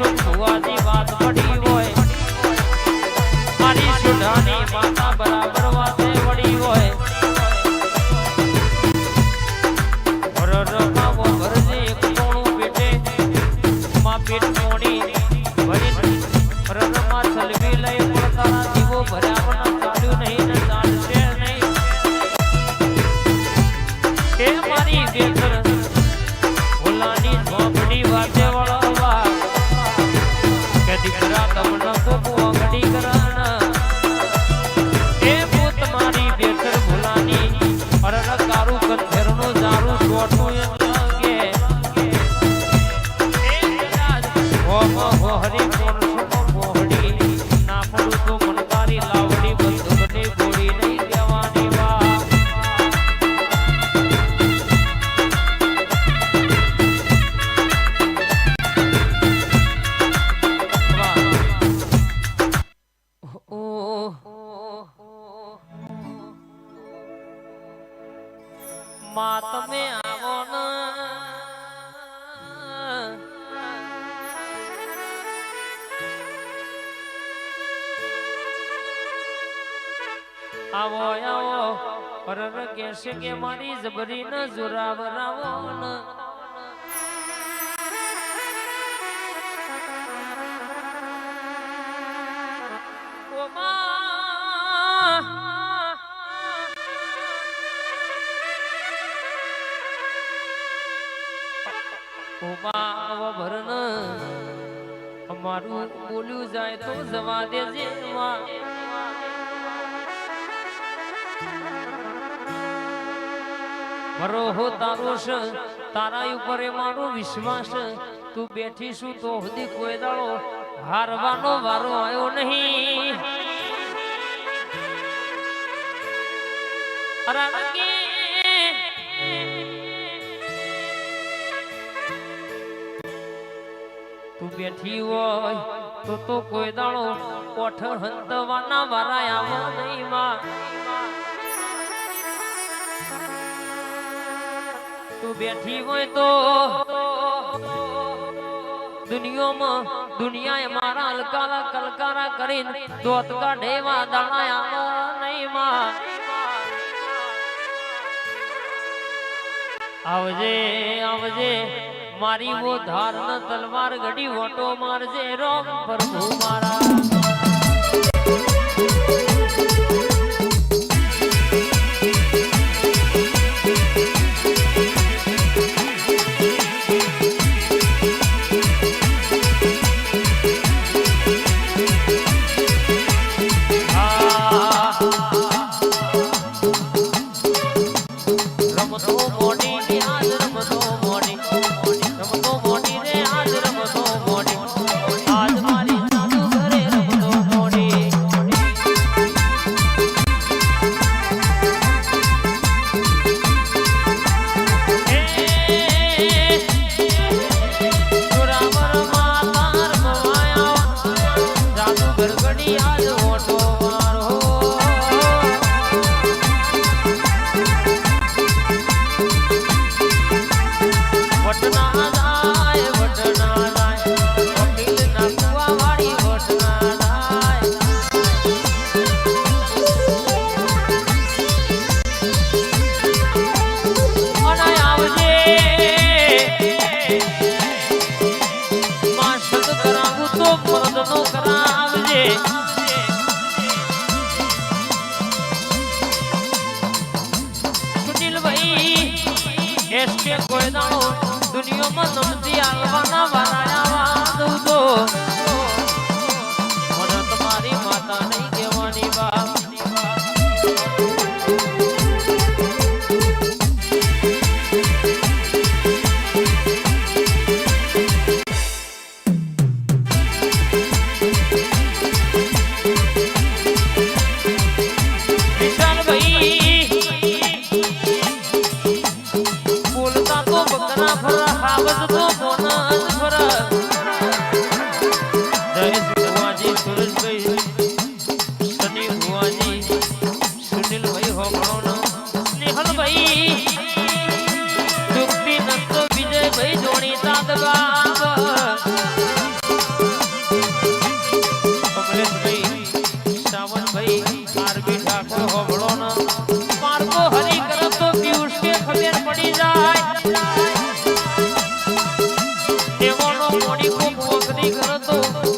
સુખ ભુવાજી વાત પડી હોય મારી સુધાની માતા બરાબર વાતે વળી હોય રરમાવો ભરજે એક કોણું પેટે માં પેટ મોણી ભરી રરમાં છલવી લઈ પણ તારા દીવો ભર્યા પણ ચાલ્યું નહીં ને ચાલશે નહીં એ મારી બેતર ભોલાની ઝોપડી વાતે વળવા કે દીકરા તમને કોક વગડી કરણ એ પૂત મારી બેતર ભોલાની અરણ કારું કંધેરનું જારું છોટું એમ લાગે એ કદાચ હો હરી કોણ મોહડી ના પડું તો મનકારી લાવડી બંદૂકની ગોળી નહીં દેવાની વા માં તમે આવો ને આવો આવો પરર કહેશે કે મારી જબરી ન જોરાવરાવો ને ઓ માં ઓમાં ભરણ અમારું બોલ્યું જાય તો જવા દેજે મરો હો તારો છે તારા ઉપર મારો વિશ્વાસ તું બેઠી છું તો સુધી કોઈ દાડો હારવાનો વારો આવ્યો નહીં તું બેઠી હોય તો કોઈ દાડો કોઠ હંતવાના વારા આવો નહીં માં તું બેઠી હોય તો દુનિયાએ મારા અલકારા કલકારા કરીને દોત કાઢેવા દાણા આવો નહીં માં આવજે આવજે મારી વો ધાર ન તલવાર ઘડી વોટો મારજે રોમ પ્રભુ મારા કોઈ દાડો દુનિયામાં નમતી આલવાના વારાયા દઉં તો મને તમારી માતા નહીં કહેવાની વાત બોલતા તો બકરા ફરા ખાવત તો મોના ફરા તો